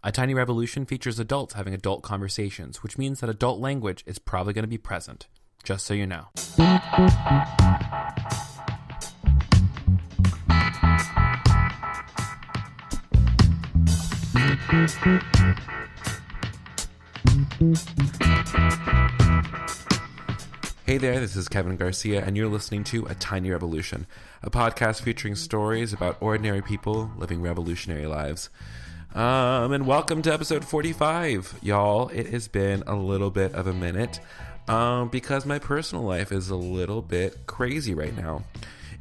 A Tiny Revolution features adults having adult conversations, which means that adult language is probably going to be present, just so you know. Hey there, this is Kevin Garcia, and you're listening to A Tiny Revolution, a podcast featuring stories about ordinary people living revolutionary lives. And welcome to episode 45, y'all. It has been a little bit of a minute, because my personal life is a little bit crazy right now.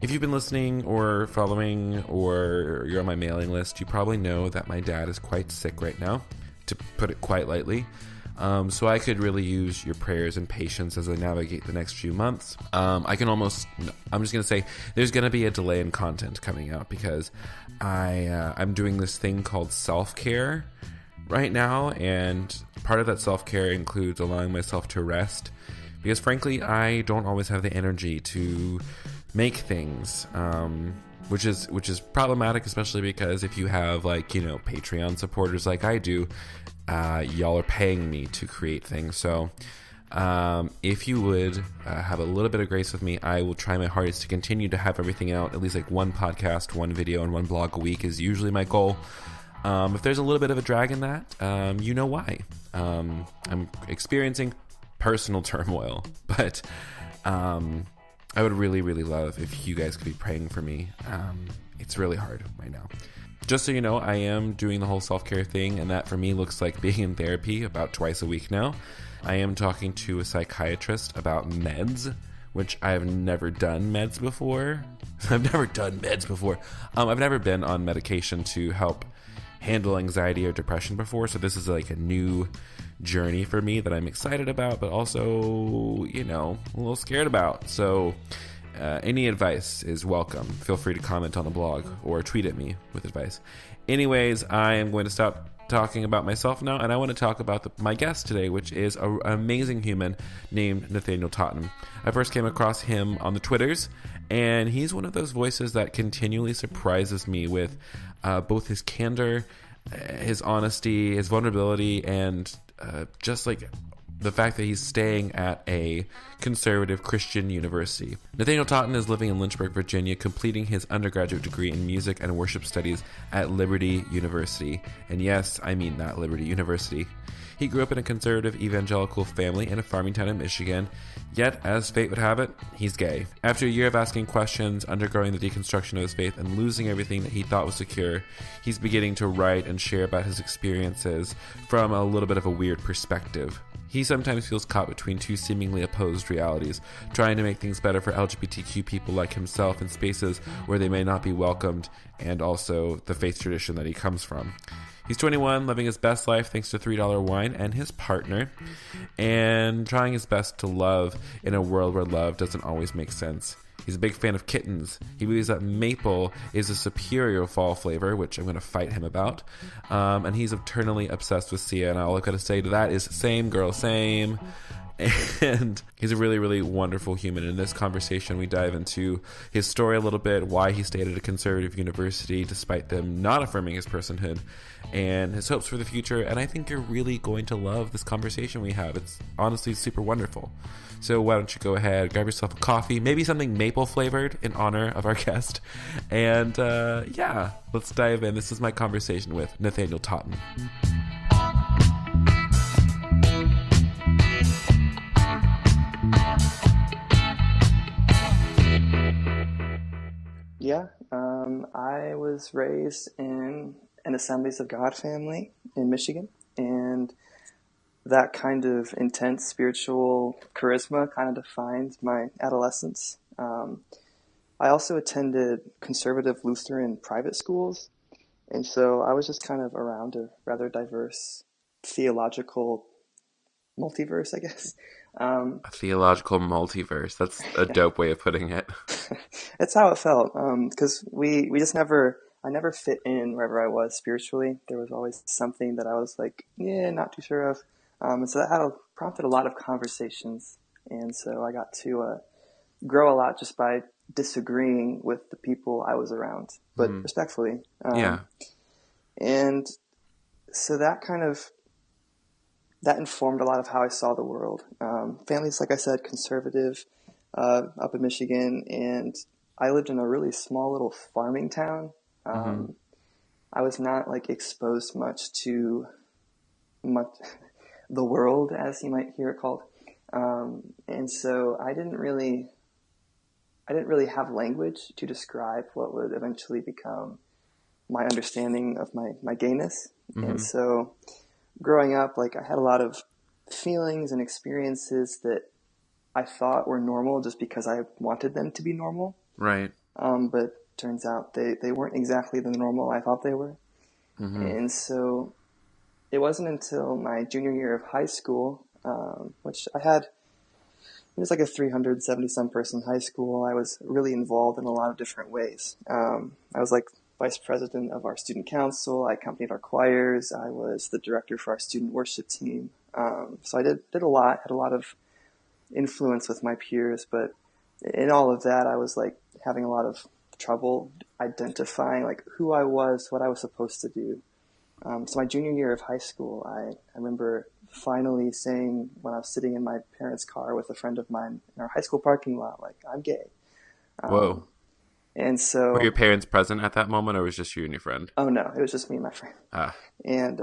If you've been listening or following or you're on my mailing list, you probably know that my dad is quite sick right now, to put it quite lightly. So I could really use your prayers and patience as I navigate the next few months. I'm just going to say there's going to be a delay in content coming out because I'm doing this thing called self-care right now. And part of that self-care includes allowing myself to rest because frankly, I don't always have the energy to make things, which is problematic, especially because if you have Patreon supporters like I do, y'all are paying me to create things. So if you would have a little bit of grace with me, I will try my hardest to continue to have everything out. At least like one podcast, one video, and one blog a week is usually my goal. If there's a little bit of a drag in that, you know why. I'm experiencing personal turmoil, but I would really, really love if you guys could be praying for me. It's really hard right now. Just so you know, I am doing the whole self-care thing, and that for me looks like being in therapy about twice a week now. I am talking to a psychiatrist about meds, which I have never done meds before. I've never been on medication to help handle anxiety or depression before, so this is like a new journey for me that I'm excited about, but also, a little scared about. So any advice is welcome. Feel free to comment on the blog or tweet at me with advice. Anyways, I am going to stop talking about myself now, and I want to talk about my guest today, which is an amazing human named Nathaniel Totten. I first came across him on the Twitters, and he's one of those voices that continually surprises me with both his candor, his honesty, his vulnerability, and just like the fact that he's staying at a conservative Christian university. Nathaniel Totten is living in Lynchburg, Virginia, completing his undergraduate degree in music and worship studies at Liberty University. And yes, I mean that Liberty University. He grew up in a conservative evangelical family in a farming town in Michigan, yet, as fate would have it, he's gay. After a year of asking questions, undergoing the deconstruction of his faith, and losing everything that he thought was secure, he's beginning to write and share about his experiences from a little bit of a weird perspective. He sometimes feels caught between two seemingly opposed realities, trying to make things better for LGBTQ people like himself in spaces where they may not be welcomed, and also the faith tradition that he comes from. He's 21, living his best life thanks to $3 wine and his partner, and trying his best to love in a world where love doesn't always make sense. He's a big fan of kittens. He believes that maple is a superior fall flavor, which I'm going to fight him about. And he's eternally obsessed with Sia, and all I've got to say to that is same girl, same. And he's a really, really wonderful human. In this conversation, we dive into his story a little bit, why he stayed at a conservative university despite them not affirming his personhood, and his hopes for the future. And I think you're really going to love this conversation we have. It's honestly super wonderful. So why don't you go ahead, grab yourself a coffee, maybe something maple flavored in honor of our guest. And let's dive in. This is my conversation with Nathaniel Totten. Yeah, I was raised in an Assemblies of God family in Michigan, and that kind of intense spiritual charisma kind of defined my adolescence. I also attended conservative Lutheran private schools, and so I was just kind of around a rather diverse theological multiverse, I guess. A theological multiverse. That's a dope way of putting it. That's how it felt, because I never fit in wherever I was spiritually. There was always something that I was like, not too sure of. And so that prompted a lot of conversations. And so I got to grow a lot just by disagreeing with the people I was around, but respectfully. And so that informed a lot of how I saw the world. Family's, like I said, conservative, up in Michigan, and I lived in a really small little farming town. I was not like exposed much to the world, as you might hear it called. And so I didn't really have language to describe what would eventually become my understanding of my gayness. And so growing up, like, I had a lot of feelings and experiences that I thought were normal just because I wanted them to be normal. Right. But turns out they weren't exactly the normal I thought they were. And so it wasn't until my junior year of high school, which it was like a 370 some person high school. I was really involved in a lot of different ways. I was like vice president of our student council. I accompanied our choirs. I was the director for our student worship team. So I did a lot, had a lot of influence with my peers, but in all of that, I was like having a lot of trouble identifying like who I was, what I was supposed to do. So my junior year of high school, I remember finally saying, when I was sitting in my parents' car with a friend of mine in our high school parking lot, like, I'm gay. Whoa. And so... Were your parents present at that moment, or was it just you and your friend? Oh, no. It was just me and my friend. And,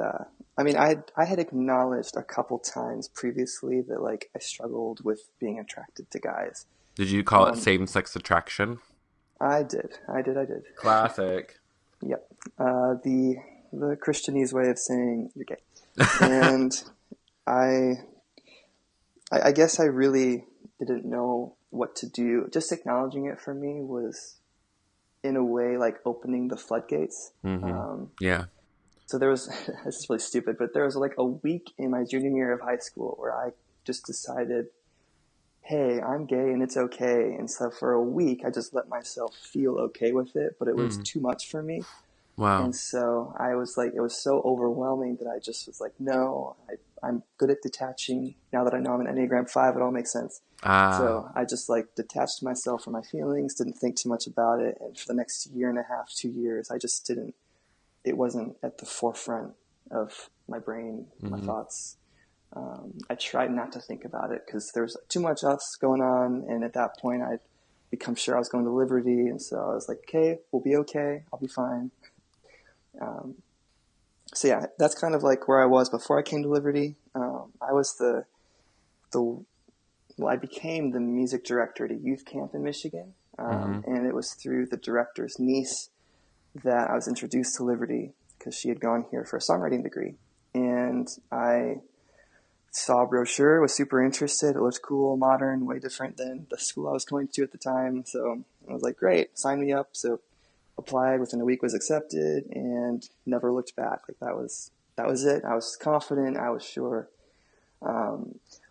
I mean, I had acknowledged a couple times previously that, like, I struggled with being attracted to guys. Did you call it same-sex attraction? I did. Classic. Yep. The Christianese way of saying you're gay. And I guess I really didn't know what to do. Just acknowledging it for me was, in a way, like opening the floodgates. Yeah. So there was, this is really stupid, but there was like a week in my junior year of high school where I just decided, hey, I'm gay and it's okay. And so for a week, I just let myself feel okay with it, but it was too much for me. Wow. And so I was like, it was so overwhelming that I just was like, no, I'm good at detaching. Now that I know I'm an Enneagram 5, it all makes sense. So I just like detached myself from my feelings, didn't think too much about it. And for the next year and a half, 2 years, I just it wasn't at the forefront of my brain, my thoughts. I tried not to think about it because there was too much else going on. And at that point, I'd become sure I was going to Liberty. And so I was like, okay, we'll be okay. I'll be fine. So yeah, that's kind of like where I was before I came to Liberty. I was I became the music director at a youth camp in Michigan. And it was through the director's niece that I was introduced to Liberty because she had gone here for a songwriting degree. And I saw a brochure, was super interested. It looked cool, modern, way different than the school I was going to at the time. So I was like, great, sign me up. So applied, within a week was accepted, and never looked back. Like that was it. I was confident. I was sure.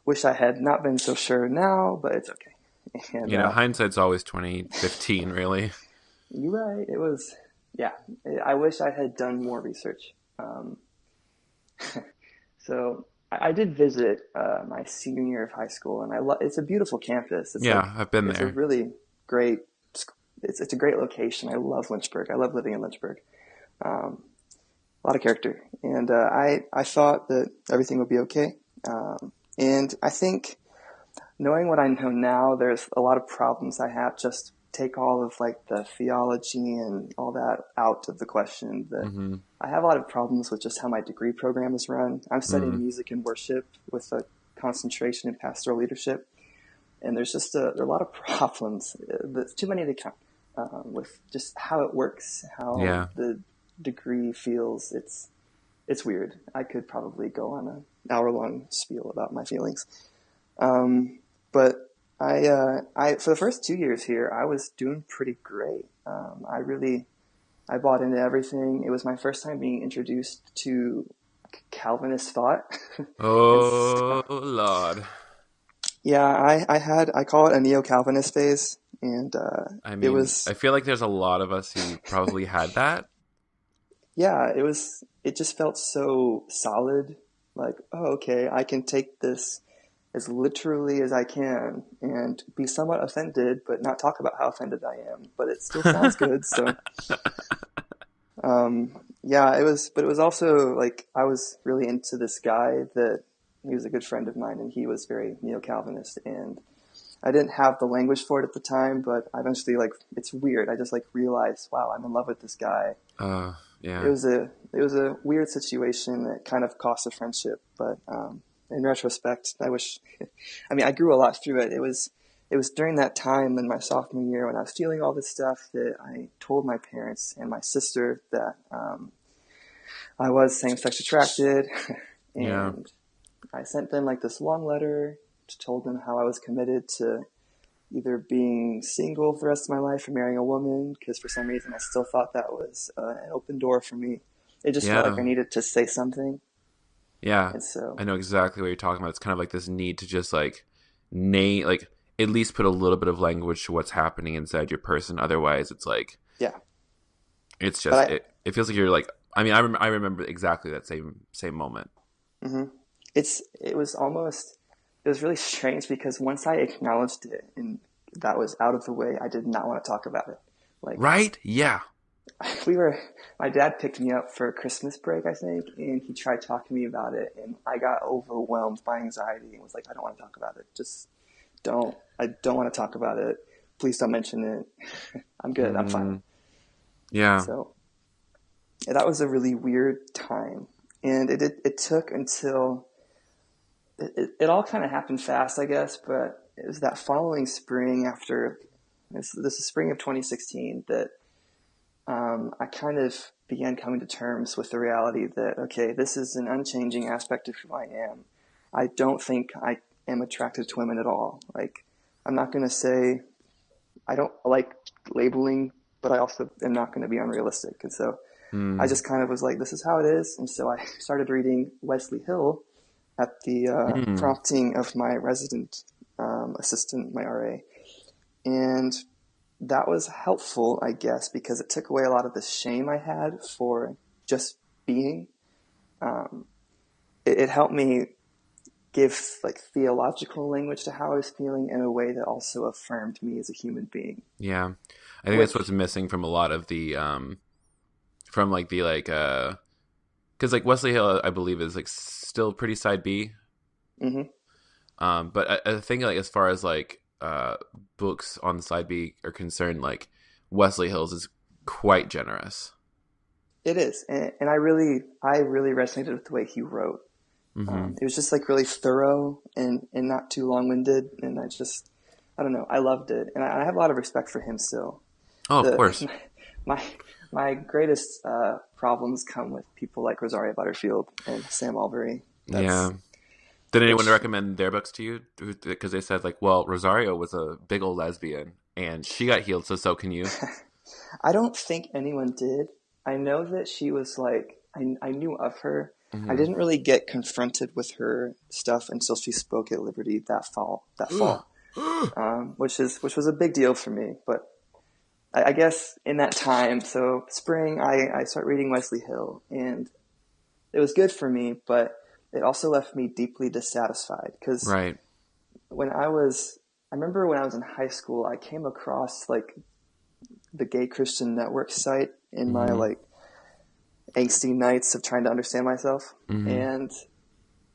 Wish I had not been so sure now, but it's okay. And, hindsight's always 2015, really. You're right. It was, yeah. I wish I had done more research. So I did visit my senior year of high school, and it's a beautiful campus. I've been there. It's a really great. It's a great location. I love Lynchburg. I love living in Lynchburg. A lot of character. And I thought that everything would be okay. And I think knowing what I know now, there's a lot of problems I have. Just take all of like the theology and all that out of the question. I have a lot of problems with just how my degree program is run. I'm studying music and worship with a concentration in pastoral leadership. And there's just there are a lot of problems. There's too many to count. With just how it works, how the degree feels. It's weird. I could probably go on an hour-long spiel about my feelings. But I for the first 2 years here, I was doing pretty great. I bought into everything. It was my first time being introduced to Calvinist thought. Oh, Lord. Yeah, I call it a neo-Calvinist phase. And it was. I feel like there's a lot of us who probably had that. Yeah, it just felt so solid. Like, oh, okay, I can take this as literally as I can and be somewhat offended, but not talk about how offended I am. But it still sounds good. So, Yeah, it was, but it was also like I was really into this guy that he was a good friend of mine, and he was very neo-Calvinist, and I didn't have the language for it at the time, but I eventually, like, it's weird. I just like realized, wow, I'm in love with this guy. Yeah. It was a weird situation that kind of cost a friendship, but in retrospect, I wish. I mean, I grew a lot through it. It was during that time in my sophomore year when I was feeling all this stuff that I told my parents and my sister that I was same-sex attracted, Yeah. and I sent them like this long letter, told them how I was committed to either being single for the rest of my life or marrying a woman, because for some reason I still thought that was an open door for me. It just felt like Yeah. I needed to say something. Yeah. And so, I know exactly what you're talking about. It's kind of like this need to just like name, like at least put a little bit of language to what's happening inside your person. Otherwise, it's like, yeah. it's just, But it feels like you're like, I mean, I remember exactly that same moment. hmm it was really strange because once I acknowledged it and that was out of the way, I did not want to talk about it. Like, Right? Yeah. my dad picked me up for a Christmas break, I think, and he tried talking to me about it, and I got overwhelmed by anxiety and was like, I don't want to talk about it. I don't want to talk about it. Please don't mention it. I'm good. I'm fine. Yeah. So yeah, that was a really weird time. And it took until it all kind of happened fast, I guess, but it was that following spring after this is spring of 2016 that I kind of began coming to terms with the reality that, okay, this is an unchanging aspect of who I am. I don't think I am attracted to women at all. Like, I'm not going to say I don't like labeling, but I also am not going to be unrealistic. And so I just kind of was like, this is how it is. And so I started reading Wesley Hill at the prompting of my resident assistant, my RA. And that was helpful, I guess, because it took away a lot of the shame I had for just being. It helped me give like theological language to how I was feeling in a way that also affirmed me as a human being. Yeah. I think that's Which, what's missing from a lot of the from like the like because like Wesley Hill I believe is like still pretty side B. mm-hmm. But I think like as far as like books on the side B are concerned, like Wesley Hill's is quite generous. It is, and I really resonated with the way he wrote. It was just like really thorough and not too long-winded, and I don't know, I loved it, and I have a lot of respect for him still. Oh, of The course. my greatest problems come with people like Rosaria Butterfield and Sam Albury. Yeah. Did anyone Which recommend their books to you? Because they said like, well, Rosario was a big old lesbian and she got healed, so can you. I don't think anyone did. I know that she was like, I knew of her. I didn't really get confronted with her stuff until she spoke at Liberty that fall, which was a big deal for me. But I guess in that time, so spring, I start reading Wesley Hill, and it was good for me, but it also left me deeply dissatisfied because Right. I remember when I was in high school, I came across like the Gay Christian Network site in my like angsty nights of trying to understand myself. And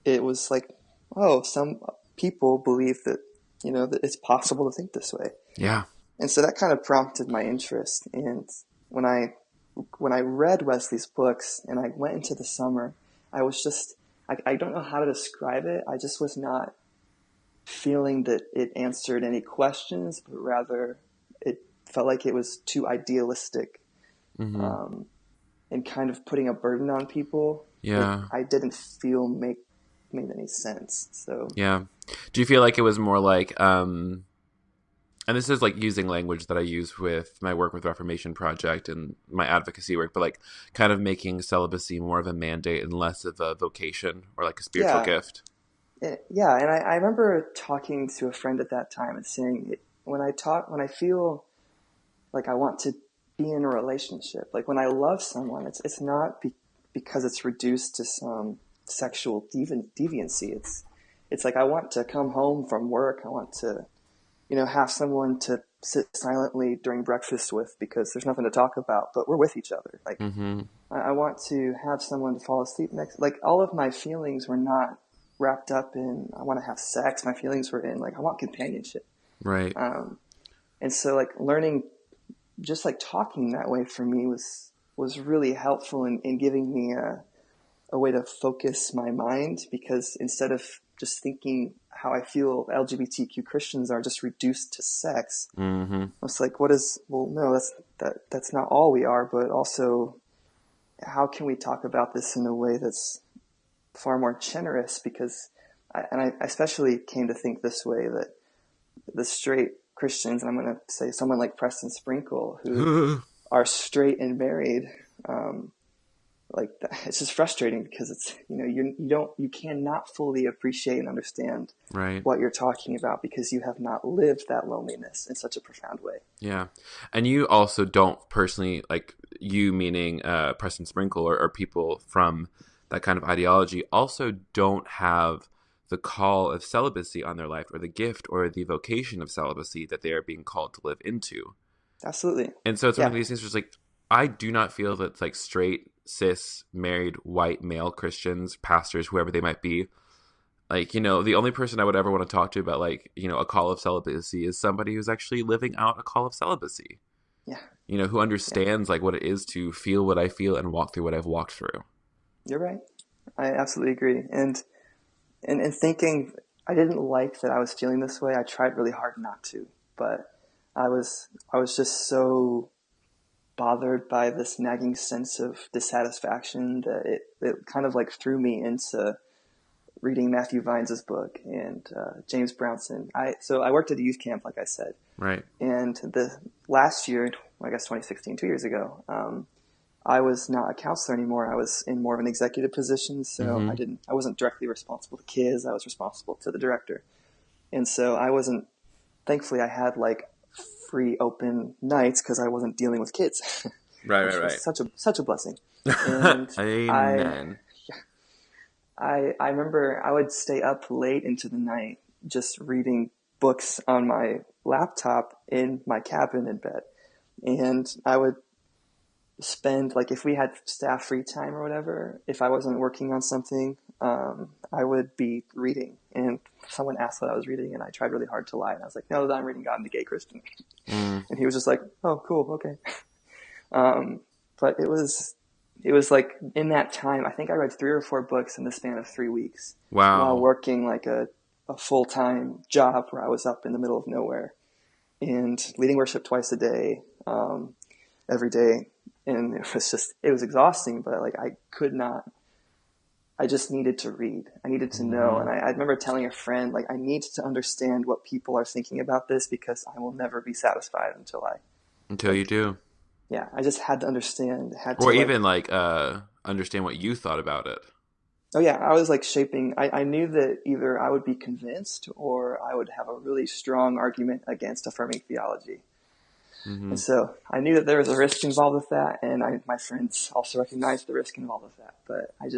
it was like, oh, some people believe that, that it's possible to think this way. Yeah. And so that kind of prompted my interest. And when I read Wesley's books and I went into the summer, I was just, I don't know how to describe it. I just was not feeling that it answered any questions, but rather it felt like it was too idealistic. And kind of putting a burden on people. Yeah. I didn't feel made any sense. So Yeah. Do you feel like it was more like and this is like using language that I use with my work with Reformation Project and my advocacy work, but like kind of making celibacy more of a mandate and less of a vocation or like a spiritual gift. Yeah, and I remember talking to a friend at that time and saying, when I feel like I want to be in a relationship, like when I love someone, it's not because it's reduced to some sexual deviancy. It's like I want to come home from work. I want to, have someone to sit silently during breakfast with because there's nothing to talk about, but we're with each other. Like I want to have someone to fall asleep next. Like, all of my feelings were not wrapped up in, I want to have sex. My feelings were in, like, I want companionship. Right. And so, like, learning, just like talking that way for me was really helpful in giving me a way to focus my mind, because instead of just thinking how I feel LGBTQ Christians are just reduced to sex, Mm-hmm. it's like, no, that's not all we are, but also how can we talk about this in a way that's far more generous? Because I especially came to think this way, that the straight Christians, and I'm going to say someone like Preston Sprinkle, who are straight and married, like, it's just frustrating, because it's, you cannot fully appreciate and understand Right. what you're talking about, because you have not lived that loneliness in such a profound way. Yeah. And you also don't personally, like, you meaning Preston Sprinkle or people from that kind of ideology, also don't have the call of celibacy on their life, or the gift or the vocation of celibacy that they are being called to live into. Absolutely. And so it's one Yeah. of these things where it's like, I do not feel that, like, straight, cis, married, white, male Christians, pastors, whoever they might be, like, the only person I would ever want to talk to about, like, a call of celibacy is somebody who's actually living out a call of celibacy. Yeah. Who understands, like, what it is to feel what I feel and walk through what I've walked through. You're right. I absolutely agree. And thinking, I didn't like that I was feeling this way. I tried really hard not to, but I was just so bothered by this nagging sense of dissatisfaction that it kind of like threw me into reading Matthew Vines's book and James Brownson. So I worked at a youth camp, like I said. Right. And the last year, I guess 2016, 2 years ago, I was not a counselor anymore. I was in more of an executive position, so Mm-hmm. I wasn't directly responsible to kids. I was responsible to the director. And so thankfully I had like free open nights, because I wasn't dealing with kids. Right, which right, was right. such a blessing. And Amen. I remember I would stay up late into the night just reading books on my laptop in my cabin in bed. And I would spend, like, if we had staff free time or whatever, if I wasn't working on something, I would be reading. And someone asked what I was reading, and I tried really hard to lie. And I was like, no, I'm reading God and the Gay Christian. Mm. And he was just like, oh, cool, okay. But it was like, in that time, I think I read 3 or 4 books in the span of 3 weeks. Wow. While working like a full-time job where I was up in the middle of nowhere and leading worship twice a day, every day. And it was exhausting, but like, I just needed to read. I needed to know. And I remember telling a friend, like, I need to understand what people are thinking about this, because I will never be satisfied until you do. Yeah, I just had to understand. Or even understand what you thought about it. Oh yeah, I was like shaping. I knew that either I would be convinced or I would have a really strong argument against affirming theology. Mm-hmm. And so I knew that there was a risk involved with that, and my friends also recognized the risk involved with that. But I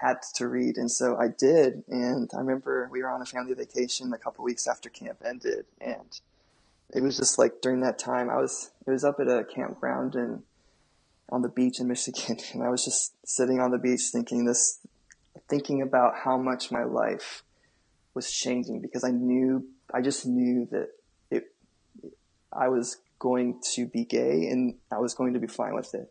had to read, and so I did. And I remember we were on a family vacation a couple weeks after camp ended, and it was just like during that time it was up at a campground and on the beach in Michigan, and I was just sitting on the beach thinking about how much my life was changing, because I just knew that I was going to be gay and I was going to be fine with it.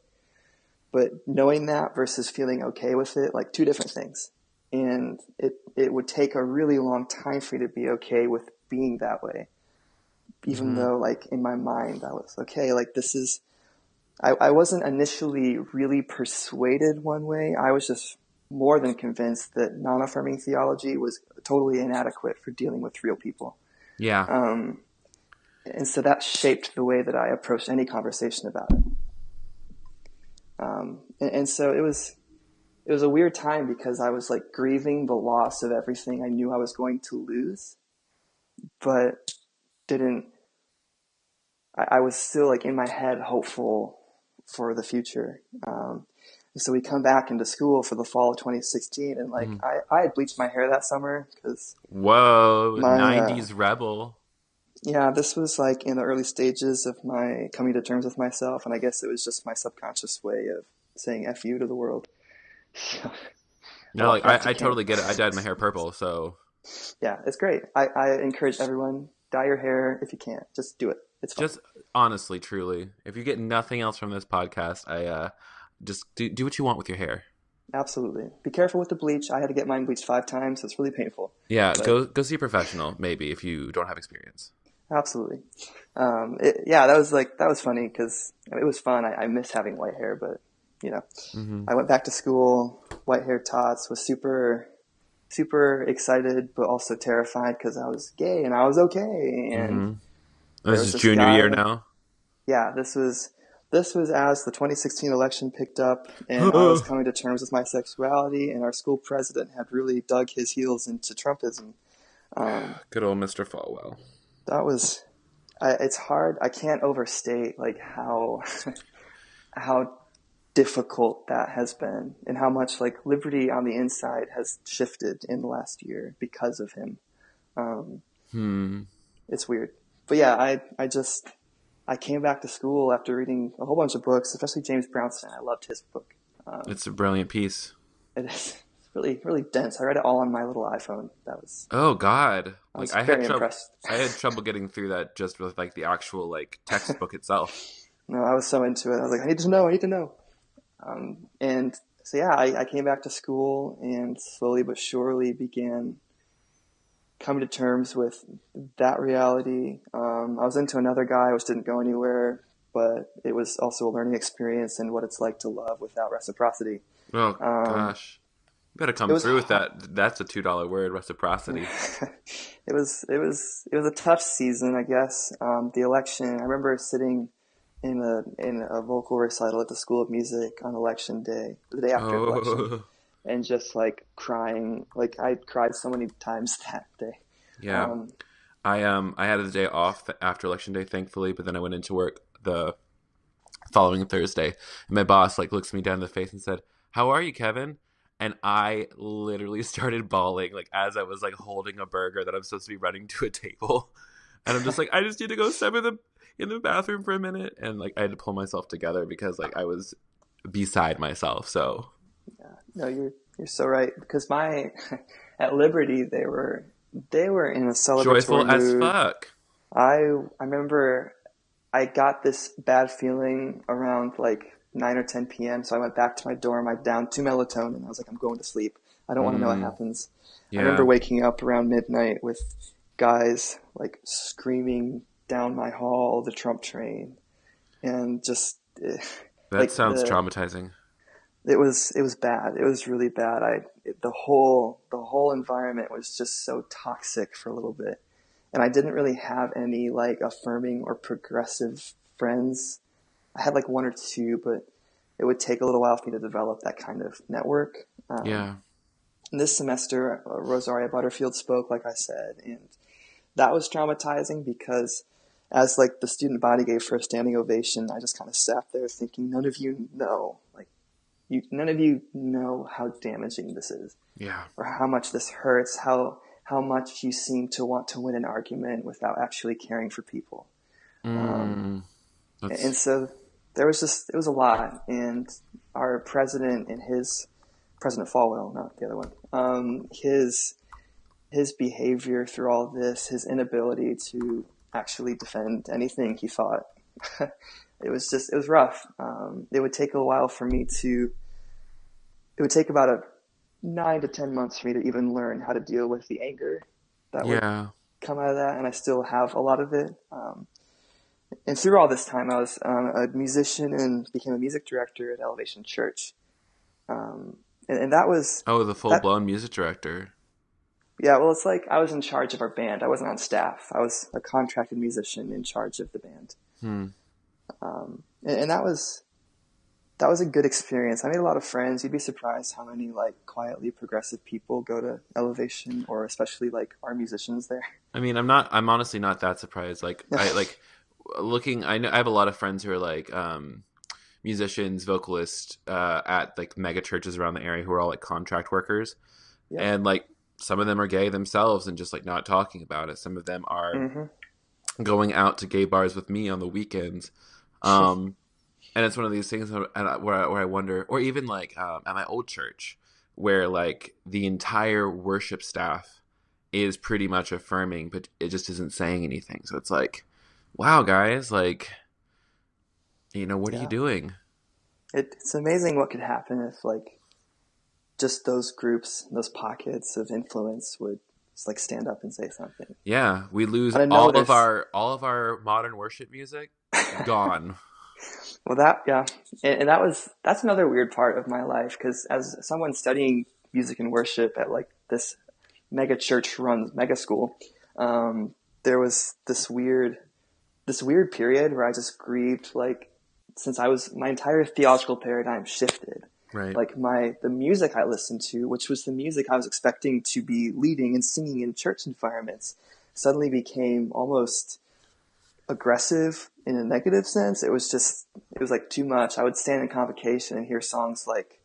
But knowing that versus feeling okay with it, like, 2 different things. And it would take a really long time for me to be okay with being that way. Even though, like, in my mind I was okay, like, I wasn't initially really persuaded one way. I was just more than convinced that non-affirming theology was totally inadequate for dealing with real people. Yeah. And so that shaped the way that I approached any conversation about it. And so it was a weird time, because I was like grieving the loss of everything I knew I was going to lose, but I was still, like, in my head hopeful for the future. So we come back into school for the fall of 2016, and like, I had bleached my hair that summer because Whoa, 90s rebel. Yeah, this was like in the early stages of my coming to terms with myself, and I guess it was just my subconscious way of saying "F you" to the world. So, No, like back to I camp. totally get it. I dyed my hair purple, so Yeah, it's great. I encourage everyone, dye your hair if you can. Just do it. It's fun. just honestly, truly, if you get nothing else from this podcast, I just do what you want with your hair. Absolutely. Be careful with the bleach. I had to get mine bleached 5 times. It's really painful. Yeah, But go see a professional maybe if you don't have experience. absolutely. Yeah, that was funny because it was fun. I miss having white hair, but you know, Hmm. I went back to school, white hair tots, was super, super excited, but also terrified because I was gay and I was okay. And Hmm. there This was is this junior year guy. now. Yeah, this was as the 2016 election picked up, and I was coming to terms with my sexuality, and our school president had really dug his heels into Trumpism. Um, Good old Mr. Fallwell. that was, it's hard. I can't overstate like how how difficult that has been, and how much like liberty on the inside has shifted in the last year because of him. Um, Hmm. it's weird, but yeah, I came back to school after reading a whole bunch of books, especially James Brownstein. I loved his book. It's a brilliant piece. It is really, really dense. I read it all on my little iPhone. Oh God! I Like was very impressed. I had trouble getting through that just with like the actual like textbook itself. No, I was so into it. I was like, I need to know. I need to know. And so yeah, I came back to school and slowly but surely began coming to terms with that reality. I was into another guy, which didn't go anywhere, but it was also a learning experience and what it's like to love without reciprocity. Oh Um, gosh, you better it come was through with that. That's a $2 word, reciprocity. it was a tough season, I guess. The election. I remember sitting in a vocal recital at the School of Music on election day, the day after the election, Oh and just like crying. Like I cried so many times that day. yeah, Um, I had a day off after election day, thankfully, but then I went into work the following Thursday, and my boss like looks me down in the face and said, "How are you, Kevin?" And I literally started bawling like as I was like holding a burger that I'm supposed to be running to a table, and I'm just like, I just need to go step in the bathroom for a minute, and like I had to pull myself together because like I was beside myself. So no, you're so right because my at Liberty they were in a celebratory joyful as mood. fuck. I remember I got this bad feeling around like 9 or 10 p.m. So I went back to my dorm. I downed 2 melatonin. I was like, I'm going to sleep. I don't want to know what Mm, happens. I remember yeah, waking up around midnight with guys like screaming down my hall, the Trump train, and just that like sounds traumatizing. it was bad. It was really bad. The whole environment was just so toxic for a little bit, and I didn't really have any like affirming or progressive friends. I had like one or two, but it would take a little while for me to develop that kind of network. Yeah, And this semester, Rosaria Butterfield spoke, like I said, and that was traumatizing because as like the student body gave her a standing ovation, I just kind of sat there thinking, none of you know, like none of you know how damaging this is, yeah. or how much this hurts, how much you seem to want to win an argument without actually caring for people. Um, Mm, and that's so it was a lot. And our president and President Falwell, not the other one, his behavior through all this, his inability to actually defend anything he thought, it was rough. It would take a while for me it would take about 9 to 10 months for me to even learn how to deal with the anger that would yeah. come out of that. And I still have a lot of it. And through all this time, I was a musician and became a music director at Elevation Church. And that was Oh, the full that. blown music director. Yeah, well, it's like I was in charge of our band. I wasn't on staff. I was a contracted musician in charge of the band. Hmm. And that was a good experience. I made a lot of friends. You'd be surprised how many like quietly progressive people go to Elevation, or especially like our musicians there. I mean, I'm honestly not that surprised. Like I like looking. I know I have a lot of friends who are like musicians, vocalists at like mega churches around the area who are all like contract workers, Yep. and like some of them are gay themselves and just like not talking about it. Some of them are Mm-hmm. going out to gay bars with me on the weekends. Um, And it's one of these things where I wonder, or even like at my old church, where like the entire worship staff is pretty much affirming, but it just isn't saying anything. So it's like, wow, guys, like, what are you doing? It's amazing what could happen if like just those groups, those pockets of influence would just like stand up and say something. Yeah, we lose all of our modern worship music. Gone. Well, and that's another weird part of my life, because as someone studying music and worship at like this mega church run mega school, there was this weird period where I just grieved, like, since my entire theological paradigm shifted. Right. Like the music I listened to, which was the music I was expecting to be leading and singing in church environments, suddenly became almost aggressive in a negative sense. It was like too much. I would stand in convocation and hear songs like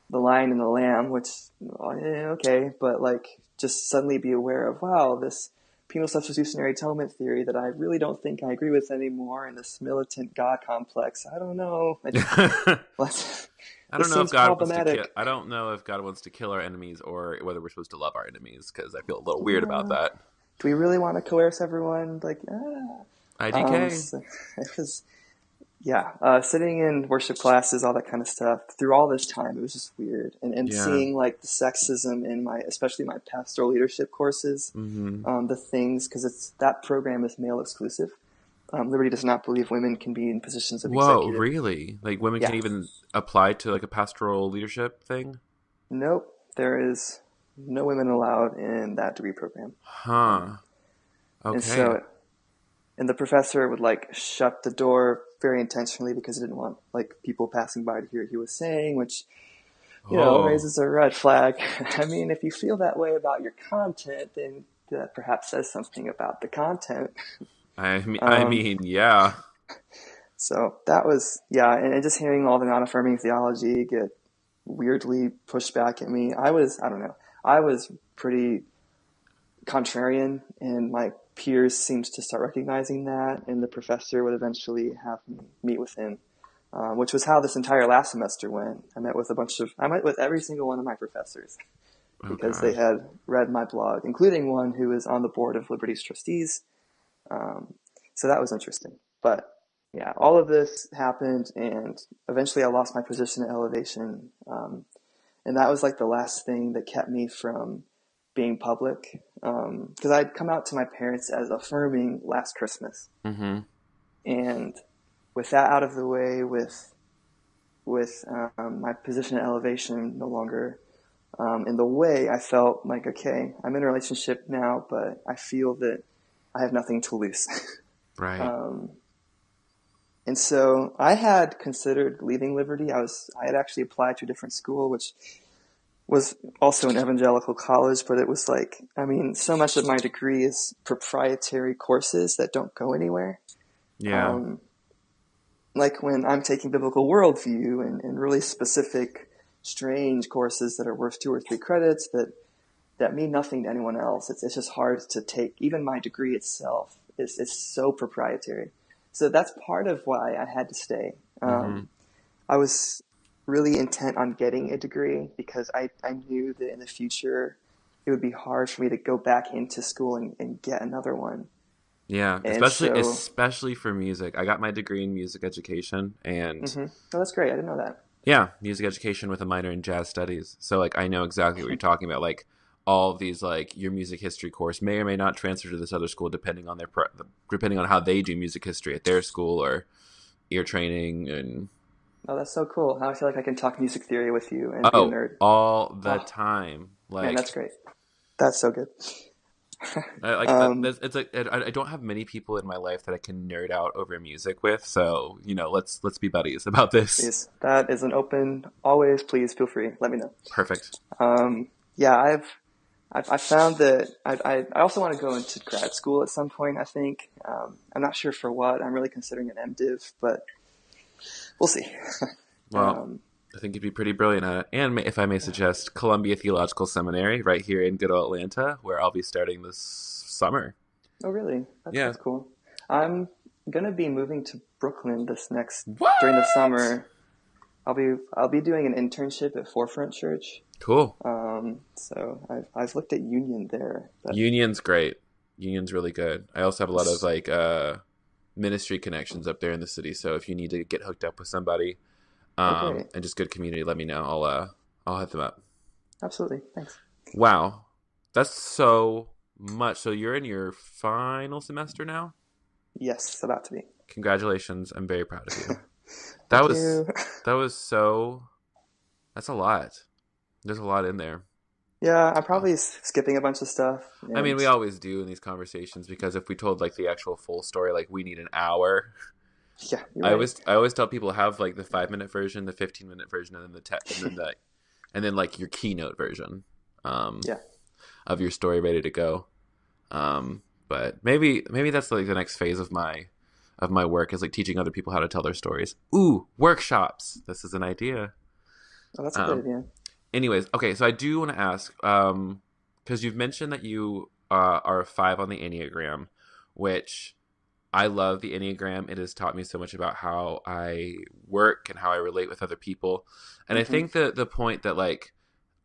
The Lion and the Lamb, which, okay, but like just suddenly be aware of, wow, this penal substitutionary atonement theory that I really don't think I agree with anymore, and this militant God complex. I don't know. I don't know if God wants to kill our enemies, or whether we're supposed to love our enemies, because I feel a little weird about that. Do we really want to coerce everyone? Like, IDK. So it was, sitting in worship classes, all that kind of stuff. Through all this time, it was just weird, and seeing like the sexism in especially my pastoral leadership courses, the things, because that program is male exclusive. Liberty does not believe women can be in positions of executive. Whoa, really? Like women can even apply to like a pastoral leadership thing? Nope, there is no women allowed in that degree program. Huh. Okay. And the professor would like shut the door very intentionally because he didn't want like people passing by to hear what he was saying, which raises a red flag. I mean, if you feel that way about your content, then that perhaps says something about the content. I mean, yeah. So that was, and just hearing all the non-affirming theology get weirdly pushed back at me. I was pretty contrarian, and my peers seemed to start recognizing that, and the professor would eventually have me meet with him, which was how this entire last semester went. I met with every single one of my professors because they had read my blog, including one who is on the board of Liberty's trustees. So that was interesting. But yeah, all of this happened, and eventually I lost my position at Elevation. And that was like the last thing that kept me from being public. Because I'd come out to my parents as affirming last Christmas. Mm-hmm. And with that out of the way, with my position at Elevation no longer in the way, I felt like, okay, I'm in a relationship now, but I feel that I have nothing to lose. Right. And so I had considered leaving Liberty. I had actually applied to a different school, which was also an evangelical college, but it was like, I mean, so much of my degree is proprietary courses that don't go anywhere. Yeah. Like when I'm taking biblical worldview and really specific, strange courses that are worth 2 or 3 credits that mean nothing to anyone else. It's just hard to take. Even my degree itself is so proprietary. So that's part of why I had to stay. I was really intent on getting a degree because I knew that in the future it would be hard for me to go back into school and get another one. Yeah, especially for music. I got my degree in music education, and Oh, that's great. I didn't know that. Yeah, music education with a minor in jazz studies. So like I know exactly what you're talking about. Like all of these, like your music history course may or may not transfer to this other school depending on depending on how they do music history at their school or ear training. And oh, that's so cool. Now I feel like I can talk music theory with you and be a nerd all the time. Like, man, that's great. That's so good. I don't have many people in my life that I can nerd out over music with. So let's be buddies about this. Please. That is an open. Always, please feel free. Let me know. Perfect. Yeah, I found that I also want to go into grad school at some point. I think I'm not sure for what. I'm really considering an MDiv, but we'll see. Well, I think you'd be pretty brilliant at it. And if I may suggest, Columbia Theological Seminary right here in good old Atlanta, where I'll be starting this summer. Oh, really? That's cool. I'm gonna be moving to Brooklyn What? during the summer. I'll be doing an internship at Forefront Church. Cool. So I've looked at Union there. Union's great. Union's really good. I also have a lot of like ministry connections up there in the city. So if you need to get hooked up with somebody and just good community, let me know. I'll hit them up. Absolutely. Thanks. Wow. That's so much. So you're in your final semester now? Yes, about to be. Congratulations. I'm very proud of you. Thank you. That's a lot. There's a lot in there. Yeah, I'm probably skipping a bunch of stuff. I mean, we always do in these conversations because if we told like the actual full story, like we need an hour. Yeah, you're right. I always tell people have like the 5-minute version, the 15-minute version, and then like your keynote version. Of your story ready to go. But maybe that's like the next phase of my work is like teaching other people how to tell their stories. Ooh, workshops. This is an idea. Oh, that's a good idea. Anyways, okay, so I do want to ask, because you've mentioned that you are a 5 on the Enneagram, which I love the Enneagram. It has taught me so much about how I work and how I relate with other people. And I think that the point that like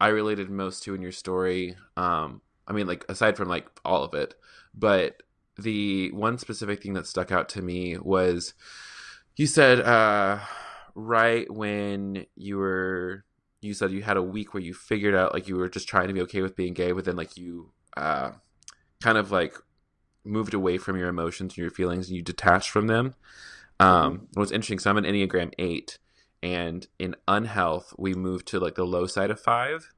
I related most to in your story, I mean, like aside from like all of it, but the one specific thing that stuck out to me was you said right when you said you had a week where you figured out like you were just trying to be okay with being gay, but then like you kind of like moved away from your emotions and your feelings and you detached from them. What's interesting, so I'm an Enneagram 8, and in unhealth we moved to like the low side of 5.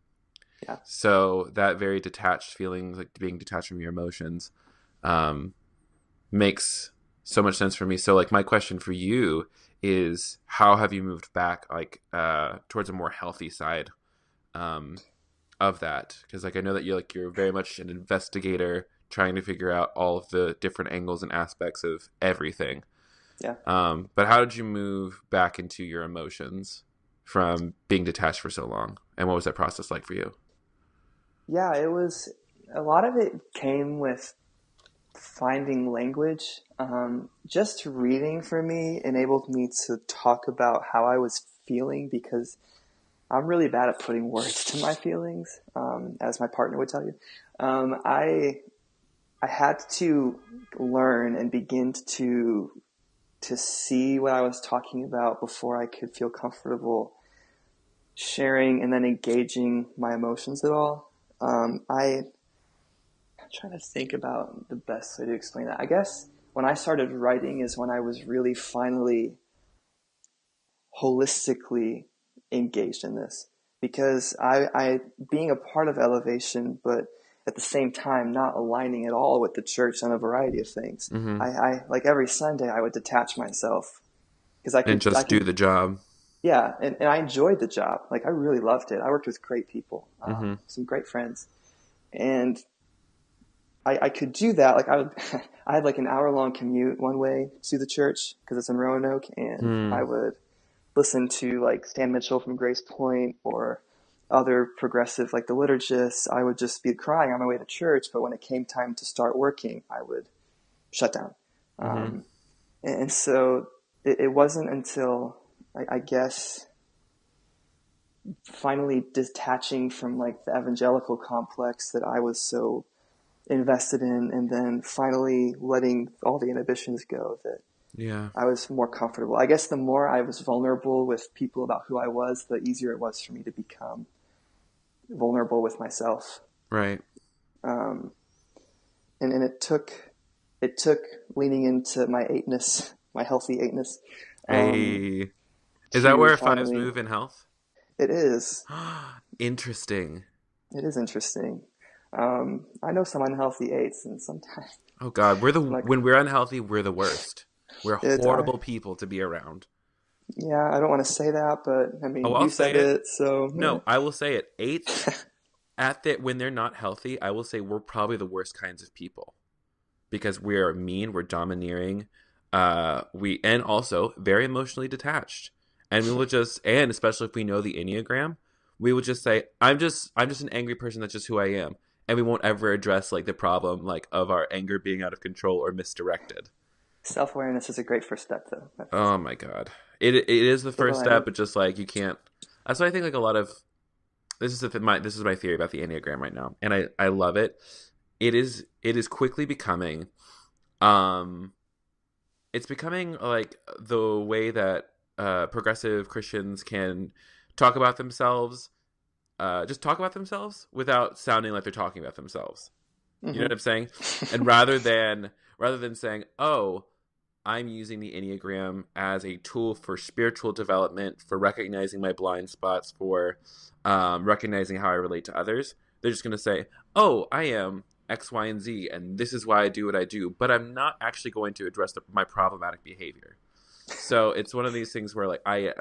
Yeah. So that very detached feeling, like being detached from your emotions, makes so much sense for me. So like my question for you is, how have you moved back like towards a more healthy side of that? Because like I know that you're very much an investigator trying to figure out all of the different angles and aspects of everything. Yeah. But how did you move back into your emotions from being detached for so long? And what was that process like for you? Yeah, a lot of it came with finding language. Just reading for me enabled me to talk about how I was feeling, because I'm really bad at putting words to my feelings, as my partner would tell you. I had to learn and begin to see what I was talking about before I could feel comfortable sharing and then engaging my emotions at all. I'm trying to think about the best way to explain that. I guess when I started writing is when I was really finally holistically engaged in this, because I being a part of Elevation, but at the same time not aligning at all with the church on a variety of things. I like every Sunday I would detach myself because I could do the job. Yeah, and I enjoyed the job. Like I really loved it. I worked with great people, some great friends, and I could do that. Like I had like an hour-long commute one way to the church because it's in Roanoke, and I would listen to like Stan Mitchell from Grace Point or other progressive, like the liturgists. I would just be crying on my way to church, but when it came time to start working, I would shut down. And so it wasn't until I guess finally detaching from like the evangelical complex that I was so invested in, and then finally letting all the inhibitions go, that I was more comfortable. I guess the more I was vulnerable with people about who I was, the easier it was for me to become vulnerable with myself. Right. And it took leaning into my 8-ness, my healthy 8-ness. Is that where 5s move in health? It is. Interesting. It is interesting. I know some unhealthy 8s, and sometimes. Oh God, when we're unhealthy, we're the worst. We're horrible people to be around. Yeah, I don't want to say that, but I mean, you said it, so. No, I will say it. 8s, when they're not healthy, I will say we're probably the worst kinds of people. Because we are mean, we're domineering, and also very emotionally detached. And we will and especially if we know the Enneagram, we will just say, I'm just an angry person, that's just who I am. And we won't ever address like the problem like of our anger being out of control or misdirected. Self-awareness is a great first step, though. Oh my God. It is the first step, but just like you can't. That's why I think like a lot of this is this is my theory about the Enneagram right now, and I love it. It is quickly becoming, it's becoming like the way that progressive Christians can talk about themselves, just talk about themselves without sounding like they're talking about themselves. You know what I'm saying? And rather than saying, "Oh, I'm using the Enneagram as a tool for spiritual development, for recognizing my blind spots, for recognizing how I relate to others," they're just going to say, "Oh, I am X, Y, and Z, and this is why I do what I do," but I'm not actually going to address my problematic behavior. So it's one of these things where like I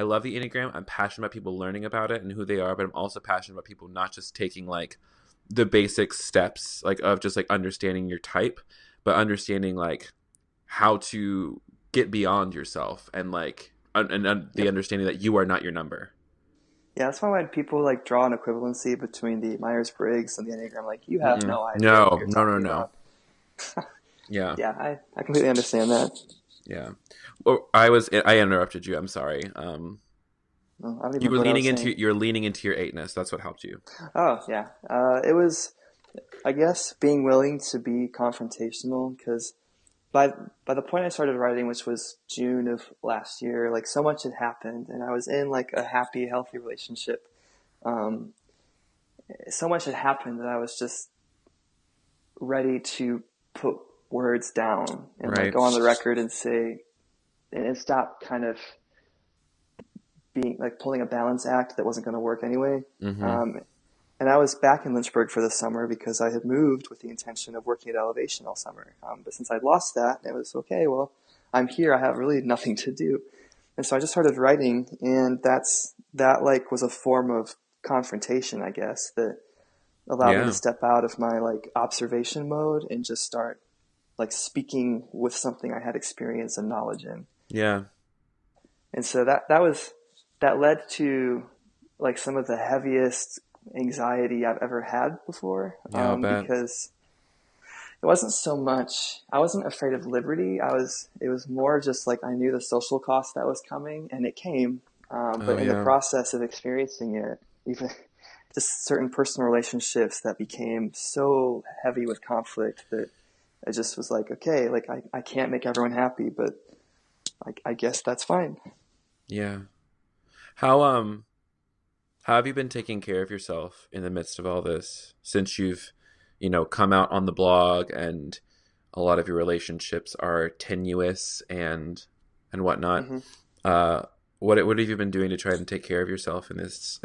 love the Enneagram. I'm passionate about people learning about it and who they are, but I'm also passionate about people not just taking like the basic steps like of just like understanding your type, but understanding like how to get beyond yourself and like the understanding that you are not your number. Yeah, that's why when people like draw an equivalency between the Myers-Briggs and the Enneagram, like you have Mm-mm. no idea what No, you're no, no, talking no. about. Yeah. Yeah, I completely understand that. Yeah. Well, I interrupted you. I'm sorry. No, I don't even You were remember what I was leaning saying. into your eightness. That's what helped you. Oh, yeah. It was, I guess, being willing to be confrontational because by the point I started writing, which was June of last year, like so much had happened, and I was in like a happy, healthy relationship. Um, so much had happened that I was just ready to put words down and like Right. go on the record and say and stop kind of being like pulling a balance act that wasn't going to work anyway. Mm-hmm. And I was back in Lynchburg for the summer because I had moved with the intention of working at Elevation all summer. But since I'd lost that, it was okay. Well, I'm here. I have really nothing to do, and so I just started writing, and that like was a form of confrontation, I guess, that allowed me to Yeah. step out of my like observation mode and just start like speaking with something I had experience and knowledge in. Yeah. And so that led to like some of the heaviest anxiety I've ever had before, Yeah, I'll bet. because it wasn't so much, I wasn't afraid of liberty. It was more just like I knew the social cost that was coming, and it came. Oh But in the yeah. process of experiencing it, even just certain personal relationships that became so heavy with conflict that I just was like, okay, like I can't make everyone happy, but I guess that's fine. Yeah. How how have you been taking care of yourself in the midst of all this since you've, come out on the blog and a lot of your relationships are tenuous and whatnot? Mm-hmm. Uh, what have you been doing to try and take care of yourself in this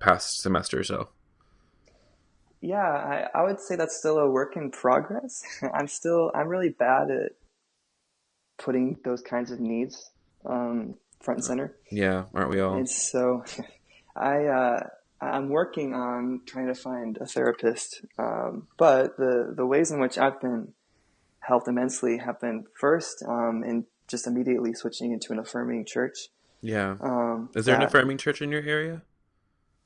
past semester or so? Yeah, I would say that's still a work in progress. I'm really bad at putting those kinds of needs front and center. Yeah, aren't we all? And so I, I'm working on trying to find a therapist. But the ways in which I've been helped immensely have been first, in just immediately switching into an affirming church. Yeah. Is there an That affirming church in your area?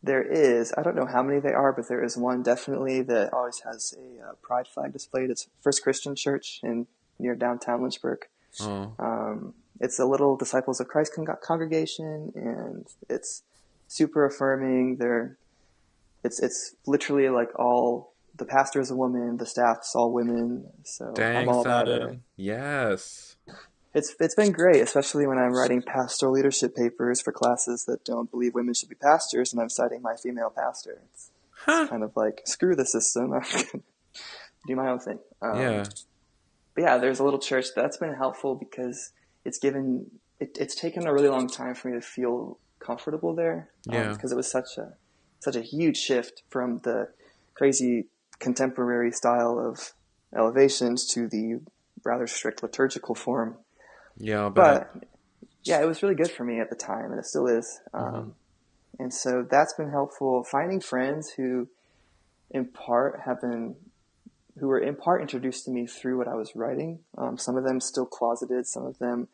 there is, I don't know how many they are, but there is one definitely that always has a pride flag displayed. It's First Christian Church in near downtown Lynchburg. Oh, It's a little Disciples of Christ congregation, and it's super affirming. It's literally like all the pastor is a woman, the staff's all women, so I'm dang, all about it. son. Yes. It's been great, especially when I'm writing pastoral leadership papers for classes that don't believe women should be pastors, and I'm citing my female pastor. It's Huh. kind of like screw the system. I'm gonna do my own thing. Yeah. But yeah, there's a little church that's been helpful because it's taken a really long time for me to feel comfortable there, Yeah. because it was such a huge shift from the crazy contemporary style of elevations to the rather strict liturgical form. Yeah, I'll bet. But yeah, it was really good for me at the time, and it still is. Hmm. And so that's been helpful. Finding friends who, in part, who were in part introduced to me through what I was writing. Some of them still closeted, some of them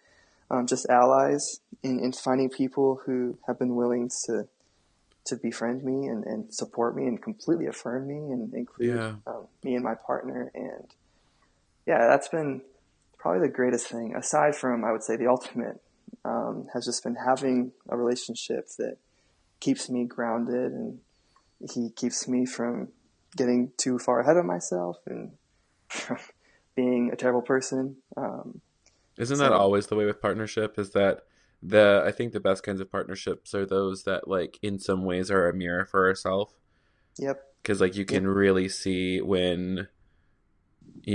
just allies. In finding people who have been willing to befriend me and support me and completely affirm me and include Yeah. me and my partner. And yeah, that's been probably the greatest thing, aside from, I would say, the ultimate, has just been having a relationship that keeps me grounded, and he keeps me from getting too far ahead of myself and from being a terrible person. Isn't that So, always the way with partnership? Is that I think the best kinds of partnerships are those that like in some ways are a mirror for ourselves. yep, Because like you can yep, really see when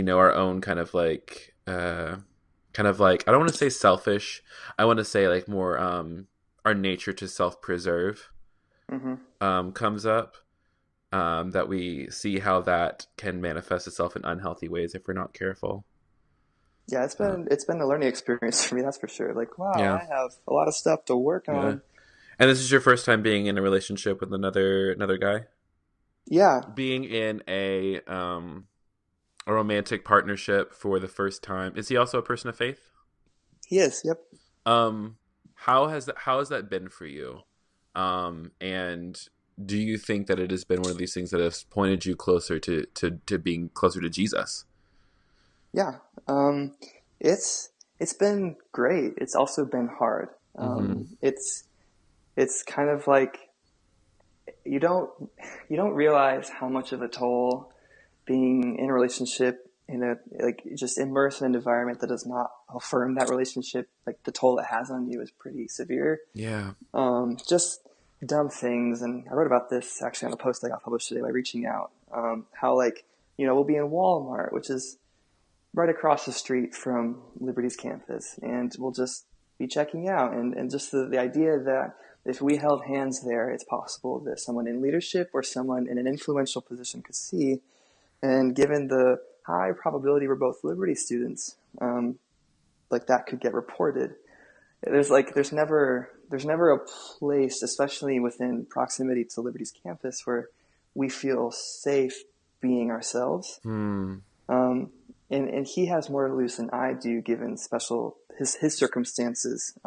our own kind of like I don't want to say selfish. I want to say like more our nature to self-preserve hmm comes up, that we see how that can manifest itself in unhealthy ways if we're not careful. yeah. Uh, It's been a learning experience for me, that's for sure. Like, wow, yeah, I have a lot of stuff to work yeah. on. And this is your first time being in a relationship with another guy? Yeah, Being in a romantic partnership for the first time. Is he also a person of faith? he is. Yep. Um, how has that been for you? And do you think that it has been one of these things that has pointed you closer to being closer to Jesus? Yeah. It's it's been great. It's also been hard. Mm-hmm. It's kind of like you don't you don't realize how much of a toll being in a relationship in a like just immersed in an environment that does not affirm that relationship, like the toll it has on you is pretty severe. Yeah. Just dumb things, and I wrote about this actually on a post I got published today by reaching out. How like we'll be in Walmart, which is right across the street from Liberty's campus, and we'll just be checking out, and just the idea that if we held hands there, it's possible that someone in leadership or someone in an influential position could see. And given the high probability we're both Liberty students, like that could get reported. There's never a place, especially within proximity to Liberty's campus, where we feel safe being ourselves. Hmm. Um, and he has more to lose than I do, given his circumstances,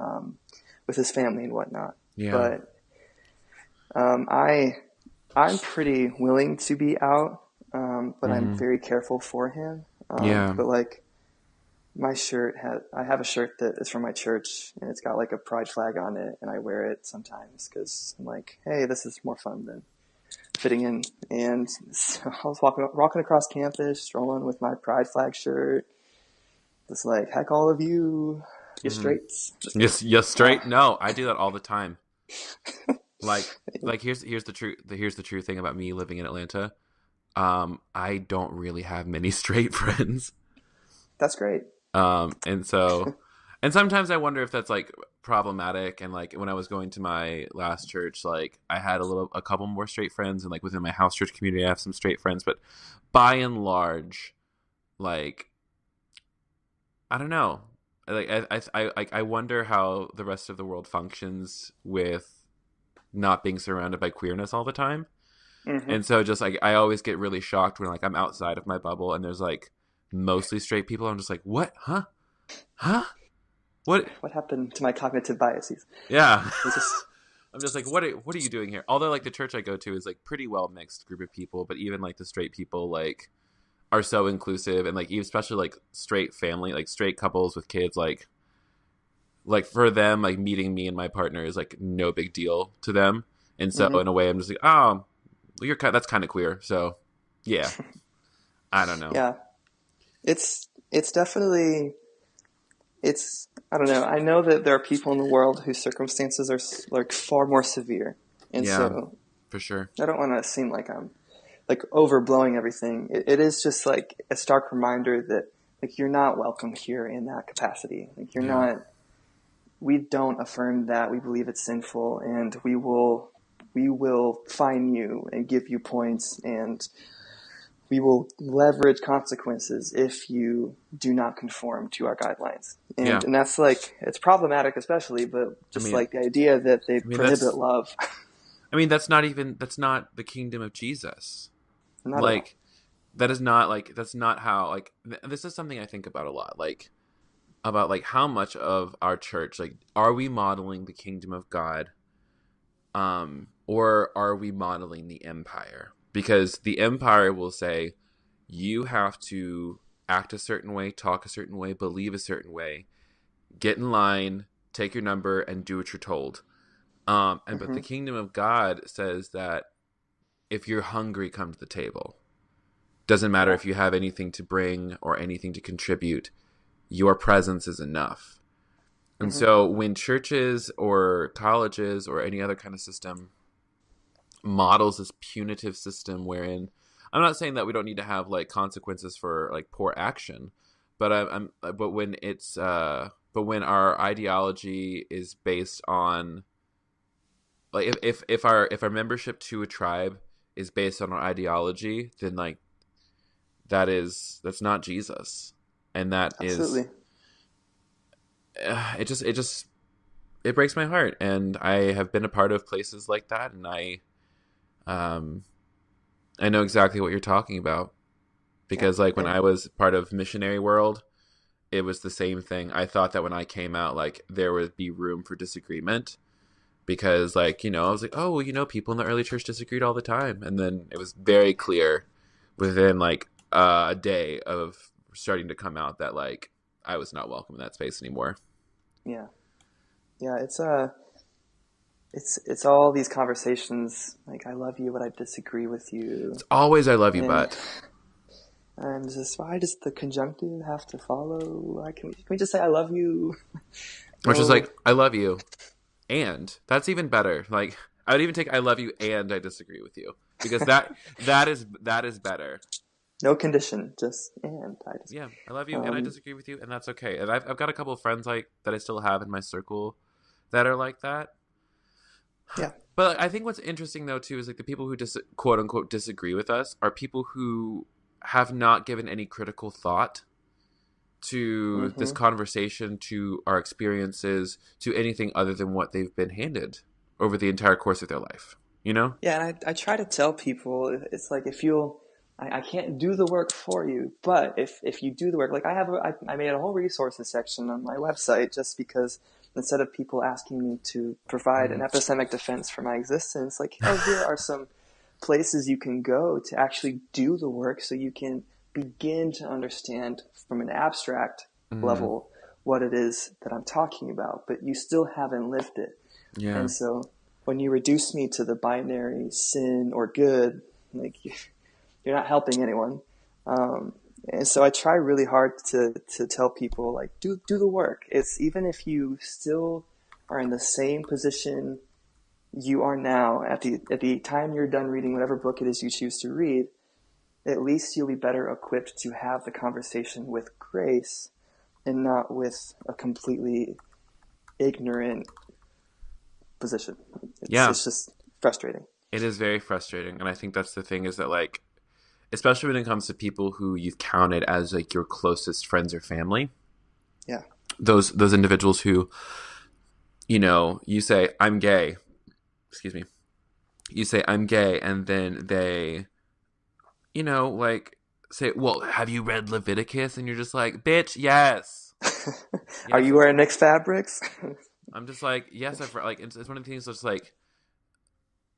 with his family and whatnot. Yeah. But I'm pretty willing to be out, but I'm Mm-hmm. very careful for him. Yeah. But like I have a shirt that is from my church, and it's got like a pride flag on it, and I wear it sometimes because I'm like, hey, this is more fun than fitting in. And so I was walking across campus, strolling with my pride flag shirt, just like, heck all of you, you Mm-hmm. straights. Just kidding. Yes, Uh, straight. No, I do that all the time. Like here's the true thing about me living in Atlanta. I don't really have many straight friends. that's great. And so, and sometimes I wonder if that's like problematic. And like when I was going to my last church, like I had a couple more straight friends, and like within my house church community, I have some straight friends. But by and large, like I don't know. Like I wonder how the rest of the world functions with not being surrounded by queerness all the time. hmm And so just like I always get really shocked when like I'm outside of my bubble and there's like mostly straight people. I'm just like, what? Huh? What? What happened to my cognitive biases? Yeah. It's just I'm just like, what are you doing here? Although like the church I go to is like pretty well mixed group of people, but even like the straight people like are so inclusive, and like especially like straight family, like straight couples with kids, like for them, like meeting me and my partner is like no big deal to them. And so hmm in a way, I'm just like, oh, that's kind of queer. So yeah, I don't know. yeah. It's definitely it's I don't know. I know that there are people in the world whose circumstances are like far more severe, and Yeah, so for sure. I don't want to seem like I'm like overblowing everything. It is just like a stark reminder that like you're not welcome here in that capacity. Like you're Yeah. not. We don't affirm that. We believe it's sinful, and we will fine you and give you points, and we will leverage consequences if you do not conform to our guidelines. Yeah. And that's like it's problematic, especially, but I just mean, like the idea that they I mean prohibit that's love, that's not the kingdom of Jesus. not at all. Like that is not like that's not how like this is something I think about a lot. Like about like how much of our church like are we modeling the kingdom of God, or are we modeling the empire? Because the empire will say you have to act a certain way, talk a certain way, believe a certain way, get in line, take your number, and do what you're told. But the kingdom of God says that if you're hungry, come to the table. Doesn't matter if you have anything to bring or anything to contribute. Your presence is enough. And so when churches or colleges or any other kind of system models this punitive system wherein, I'm not saying that we don't need to have like consequences for like poor action, but but when our ideology is based on like if our membership to a tribe is based on our ideology, then like that's not Jesus, and that Absolutely. is it breaks my heart. And I have been a part of places like that, and I know exactly what you're talking about, because like when I was part of missionary world, it was the same thing. I thought that when I came out, like there would be room for disagreement, because like, I was like, oh, people in the early church disagreed all the time. And then it was very clear within like a day of starting to come out that like I was not welcome in that space anymore. Yeah. It's all these conversations like, I love you, but I disagree with you. It's always I love you, but. And just, why does the conjunctive have to follow? Why can we just say I love you? Or just like, I love you. And that's even better. Like, I would even take I love you and I disagree with you, because that is better. No condition, just and I disagree. Yeah, I love you and I disagree with you, and that's okay. And I've got a couple of friends like that I still have in my circle that are like that. Yeah. But I think what's interesting though too is like the people who quote unquote disagree with us are people who have not given any critical thought to this conversation, to our experiences, to anything other than what they've been handed over the entire course of their life. Yeah, and I try to tell people, it's like, if you'll, I can't do the work for you, but if you do the work, like I made a whole resources section on my website just because instead of people asking me to provide an epistemic defense for my existence, like, oh, here are some places you can go to actually do the work so you can begin to understand from an abstract level what it is that I'm talking about, but you still haven't lived it. Yeah. And so when you reduce me to the binary sin or good, like, you're not helping anyone. And so I try really hard to tell people, like, do the work. It's even if you still are in the same position you are now at the time you're done reading whatever book it is you choose to read, at least you'll be better equipped to have the conversation with grace and not with a completely ignorant position. It's just frustrating. It is very frustrating. And I think that's the thing, is that like, especially when it comes to people who you've counted as like your closest friends or family. Yeah. Those individuals who, you say, I'm gay. Excuse me. You say, I'm gay. And then they, like say, well, have you read Leviticus? And you're just like, bitch, yes. Are you wearing mixed fabrics? I'm just like, yes, I've read, like, it's one of the things that's like,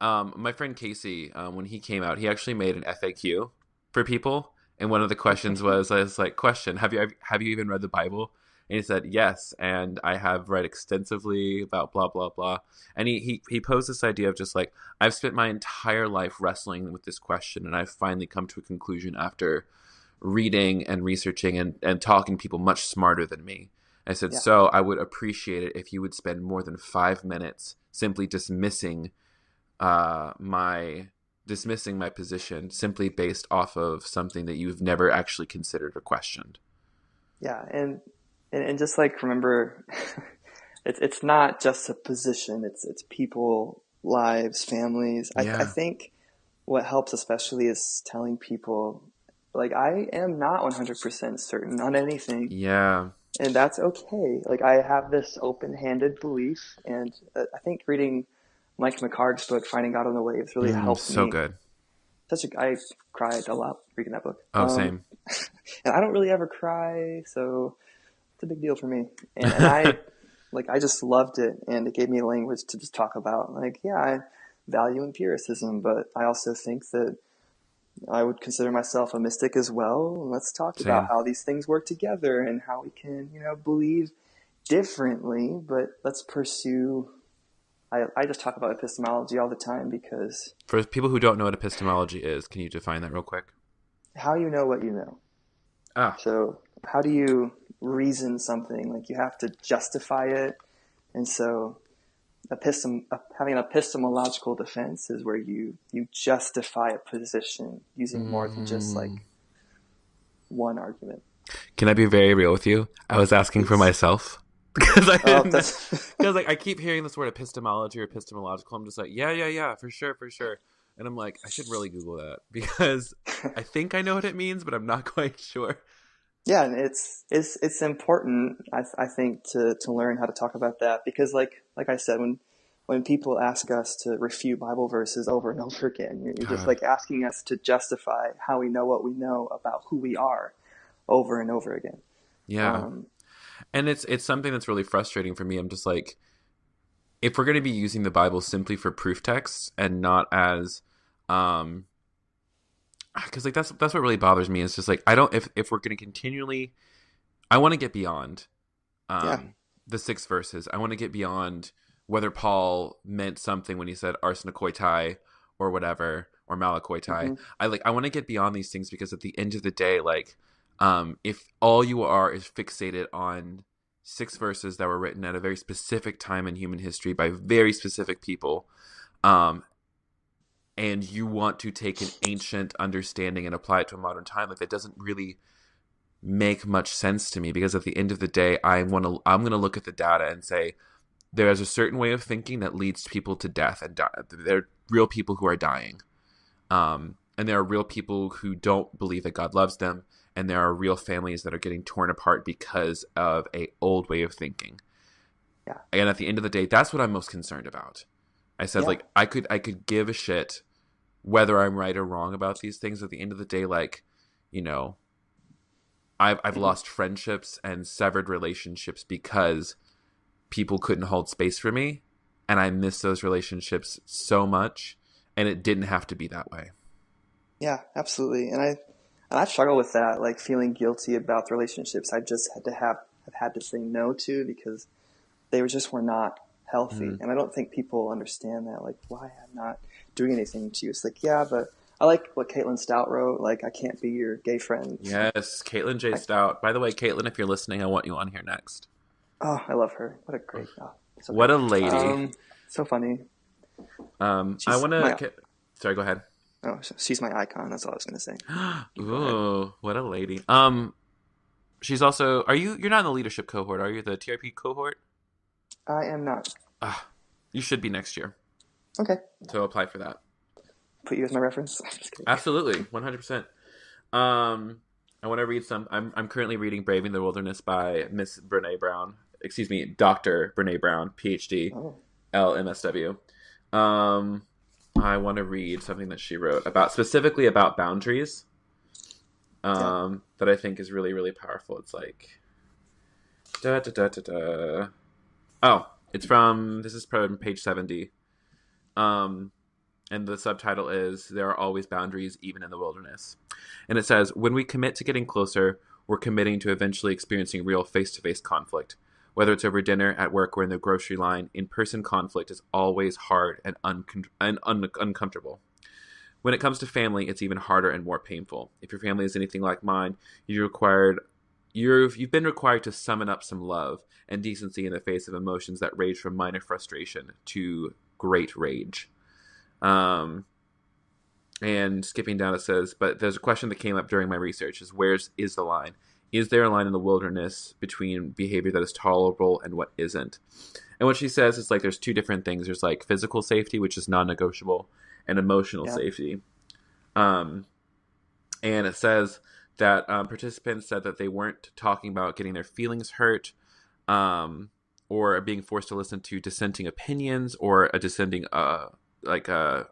my friend Casey, when he came out, he actually made an FAQ for people, and one of the questions was, I was like, question, have you even read the Bible? And he said, yes, and I have read extensively about blah blah blah. And he posed this idea of just like, I've spent my entire life wrestling with this question, and I've finally come to a conclusion after reading and researching and talking to people much smarter than me. I said, so I would appreciate it if you would spend more than 5 minutes simply dismissing my position simply based off of something that you've never actually considered or questioned. Yeah, and just like, remember, it's not just a position. It's people, lives, families. I think what helps especially is telling people, like, I am not 100% certain on anything. Yeah. And that's okay. Like, I have this open-handed belief, and I think reading Mike McHargue's book, Finding God on the Waves, really helped me. So good. I cried a lot reading that book. Oh, same. And I don't really ever cry, so it's a big deal for me. And I just loved it, and it gave me language to just talk about. Like, I value empiricism, but I also think that I would consider myself a mystic as well. Let's talk about Same. how these things work together and how we can, believe differently, but let's pursue. I just talk about epistemology all the time because For people who don't know what epistemology is, can you define that real quick? how you know what you know. Ah, So how do you reason something? Like you have to justify it. And so having an epistemological defense is where you justify a position using more than just like one argument. can I be very real with you? I was asking for Please. myself because I Oh, didn't. that's Because like I keep hearing this word epistemology or epistemological. I'm just like, yeah, for sure. And I'm like, I should really Google that because I think I know what it means, but I'm not quite sure. yeah, and it's important I think to learn how to talk about that because like I said when people ask us to refute Bible verses over and over again, you're just God. like asking us to justify how we know what we know about who we are over and over again. Yeah. And it's something that's really frustrating for me. I'm just like, if we're going to be using the Bible simply for proof texts and not as, because like that's what really bothers me. It's just like I don't if we're going to continually, I want to get beyond, Yeah. the 6 verses. I want to get beyond whether Paul meant something when he said arsenokoitai or whatever or malakoitai. Mm-hmm. I want to get beyond these things because at the end of the day, like, if all you are is fixated on 6 verses that were written at a very specific time in human history by very specific people, and you want to take an ancient understanding and apply it to a modern time, like that doesn't really make much sense to me because at the end of the day, I'm going to look at the data and say there is a certain way of thinking that leads people to death and there are real people who are dying. And there are real people who don't believe that God loves them. And there are real families that are getting torn apart because of a old way of thinking. Yeah. And at the end of the day, that's what I'm most concerned about. I said, like, I could give a shit whether I'm right or wrong about these things. At the end of the day, like, I've lost friendships and severed relationships because people couldn't hold space for me. And I miss those relationships so much. And it didn't have to be that way. Yeah, absolutely. And I struggle with that, like feeling guilty about the relationships I just have had to say no to because they were not healthy. And I don't think people understand that, like why I'm not doing anything to you. It's like, yeah, but I like what Caitlin Stout wrote, like I can't be your gay friend. Yes, Caitlin J. Stout. By the way, Caitlin, if you're listening, I want you on here next. Oh, I love her. What a great so what great. a lady. So funny. I want to... Sorry, go ahead. Oh, she's my icon. That's all I was going to say. Ooh, what a lady. She's also... You're not in the leadership cohort, are you? The TRP cohort? I am not. You should be next year. Okay. So apply for that. Put you as my reference? Absolutely, 100%. I want to read some... I'm currently reading Braving the Wilderness by Miss Brene Brown. Excuse me, Dr. Brene Brown, PhD, LMSW. I want to read something that she wrote specifically about boundaries. That I think is really, really powerful. It's like... Oh, this is from page 70. And the subtitle is, There Are Always Boundaries, Even in the Wilderness. And it says, when we commit to getting closer, we're committing to eventually experiencing real face-to-face conflict. Whether it's over dinner, at work, or in the grocery line, in-person conflict is always hard and uncomfortable. When it comes to family, it's even harder and more painful. If your family is anything like mine, you've been required to summon up some love and decency in the face of emotions that range from minor frustration to great rage. And skipping down, it says, but there's a question that came up during my research is is the line? Is there a line in the wilderness between behavior that is tolerable and what isn't? And what she says is like there's two different things. There's like physical safety, which is non-negotiable, and emotional safety. And it says that participants said that they weren't talking about getting their feelings hurt, or being forced to listen to dissenting opinions or a dissenting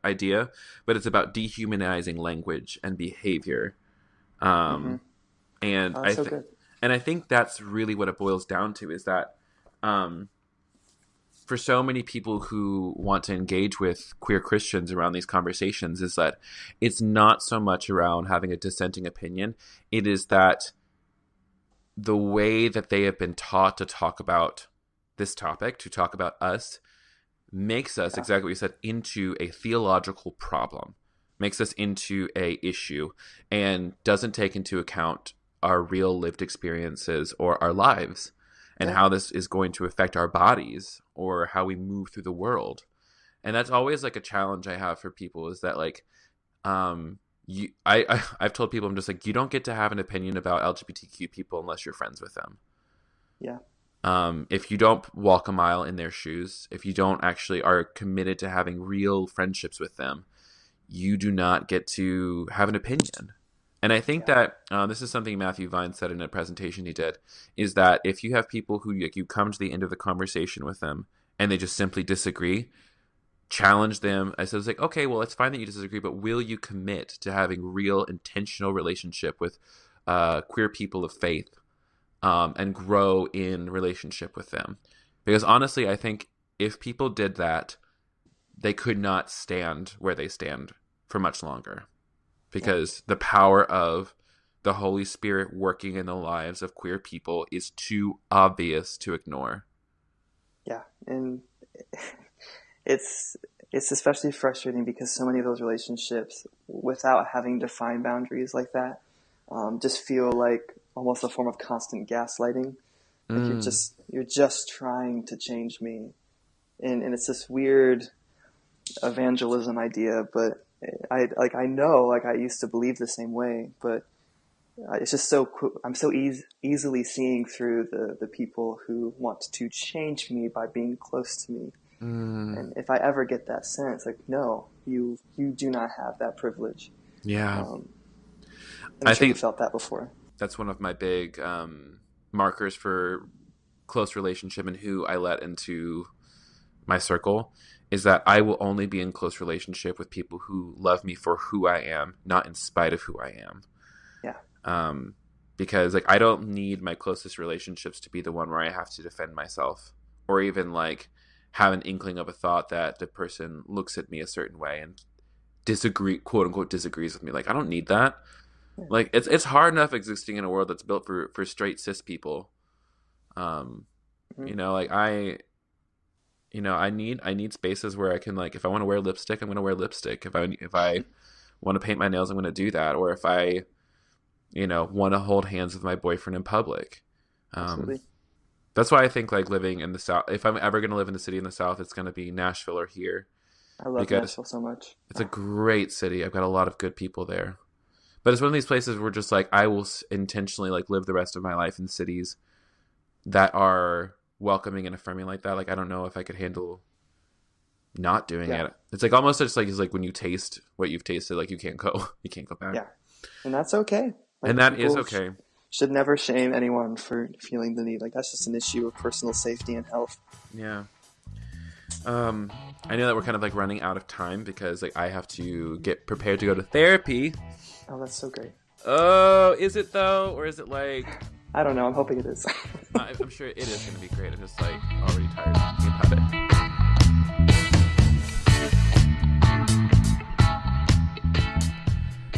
idea, but it's about dehumanizing language and behavior. And I think that's really what it boils down to, is that for so many people who want to engage with queer Christians around these conversations is that it's not so much around having a dissenting opinion. It is that the way that they have been taught to talk about this topic, to talk about us, makes us, exactly what you said, into a theological problem, makes us into a issue, and doesn't take into account our real lived experiences or our lives and how this is going to affect our bodies or how we move through the world. And that's always like a challenge I have for people, is that like, I've told people, I'm just like, you don't get to have an opinion about LGBTQ people unless you're friends with them. Yeah. If you don't walk a mile in their shoes, if you don't actually are committed to having real friendships with them, you do not get to have an opinion. And I think that this is something Matthew Vine said in a presentation he did, is that if you have people who you come to the end of the conversation with them and they just simply disagree, challenge them. I said, it's like, okay, well, it's fine that you disagree, but will you commit to having real intentional relationship with queer people of faith and grow in relationship with them? Because honestly, I think if people did that, they could not stand where they stand for much longer. Because the power of the Holy Spirit working in the lives of queer people is too obvious to ignore. Yeah, and it's especially frustrating because so many of those relationships, without having defined boundaries like that, just feel like almost a form of constant gaslighting. Like you're just trying to change me, and it's this weird evangelism idea, but I know, like, I used to believe the same way, but it's just I'm so easily seeing through the people who want to change me by being close to me. And if I ever get that sense, like, no, you do not have that privilege. Yeah. And I think you felt that before. That's one of my big markers for close relationship and who I let into my circle, is that I will only be in close relationship with people who love me for who I am, not in spite of who I am. Yeah. Because like, I don't need my closest relationships to be the one where I have to defend myself, or even like have an inkling of a thought that the person looks at me a certain way and quote unquote disagrees with me. Like, I don't need that. Yeah. Like, it's hard enough existing in a world that's built for straight cis people. You know, like I need spaces where I can, like, if I want to wear lipstick, I'm going to wear lipstick. If I want to paint my nails, I'm going to do that. Or if I, want to hold hands with my boyfriend in public. Absolutely. That's why I think, like, living in the South, if I'm ever going to live in a city in the South, it's going to be Nashville or here. I love Nashville so much. It's a great city. I've got a lot of good people there. But it's one of these places where just, like, I will intentionally, like, live the rest of my life in cities that are welcoming and affirming like that. Like, I don't know if I could handle not doing it. It's like almost just like, it's like when you taste what you've tasted, like you can't go back. Yeah. And that's okay. Like, and that is okay. Should never shame anyone for feeling the need. Like, that's just an issue of personal safety and health. Yeah. I know that we're kind of like running out of time because like I have to get prepared to go to therapy. Oh, that's so great. Oh, is it though? Or is it like... I don't know. I'm hoping it is. I'm sure it is going to be great. I'm just like already tired thinking about it.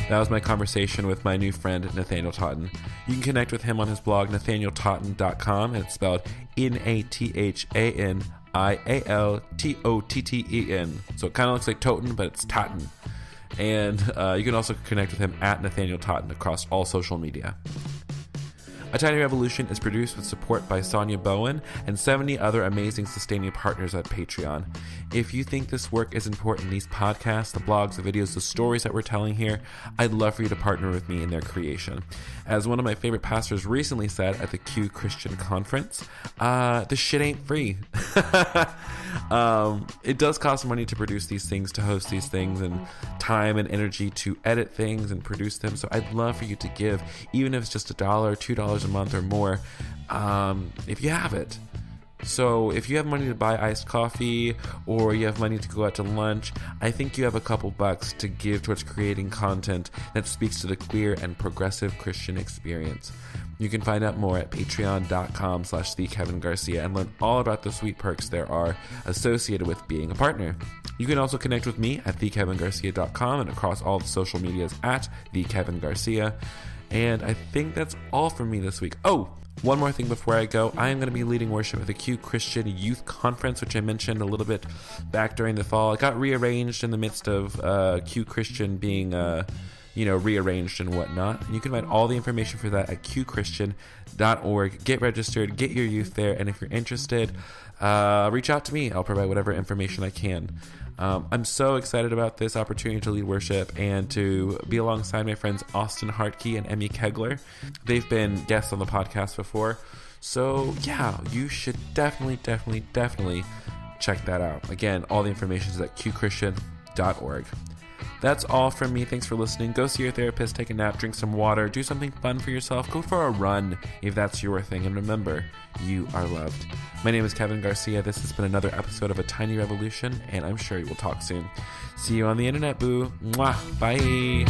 That was my conversation with my new friend, Nathaniel Totten. You can connect with him on his blog, nathanieltotten.com, and it's spelled NathanielTotten. So it kind of looks like Totten, but it's Totten. And you can also connect with him at Nathaniel Totten across all social media. A Tiny Revolution is produced with support by Sonia Bowen and 70 other amazing sustaining partners at Patreon. If you think this work is important, these podcasts, the blogs, the videos, the stories that we're telling here, I'd love for you to partner with me in their creation. As one of my favorite pastors recently said at the Q Christian Conference, this shit ain't free. It does cost money to produce these things, to host these things, and time and energy to edit things and produce them. So I'd love for you to give, even if it's just $1, $2 a month or more, if you have it. So if you have money to buy iced coffee or you have money to go out to lunch, I think you have a couple bucks to give towards creating content that speaks to the queer and progressive Christian experience. You can find out more at patreon.com/thekevingarcia and learn all about the sweet perks there are associated with being a partner. You can also connect with me at thekevingarcia.com and across all the social medias at thekevingarcia. And I think that's all from me this week. Oh, one more thing before I go. I am going to be leading worship at the Q Christian Youth Conference, which I mentioned a little bit back during the fall. It got rearranged in the midst of Q Christian being, rearranged and whatnot. And you can find all the information for that at qchristian.org. Get registered, get your youth there, and if you're interested, reach out to me. I'll provide whatever information I can. I'm so excited about this opportunity to lead worship and to be alongside my friends Austin Hartke and Emmy Kegler. They've been guests on the podcast before. So yeah, you should definitely check that out. Again, all the information is at qchristian.org. That's all from me. Thanks for listening. Go see your therapist, take a nap, drink some water, do something fun for yourself. Go for a run if that's your thing. And remember, you are loved. My name is Kevin Garcia. This has been another episode of A Tiny Revolution, and I'm sure we will talk soon. See you on the internet, boo. Mwah. Bye.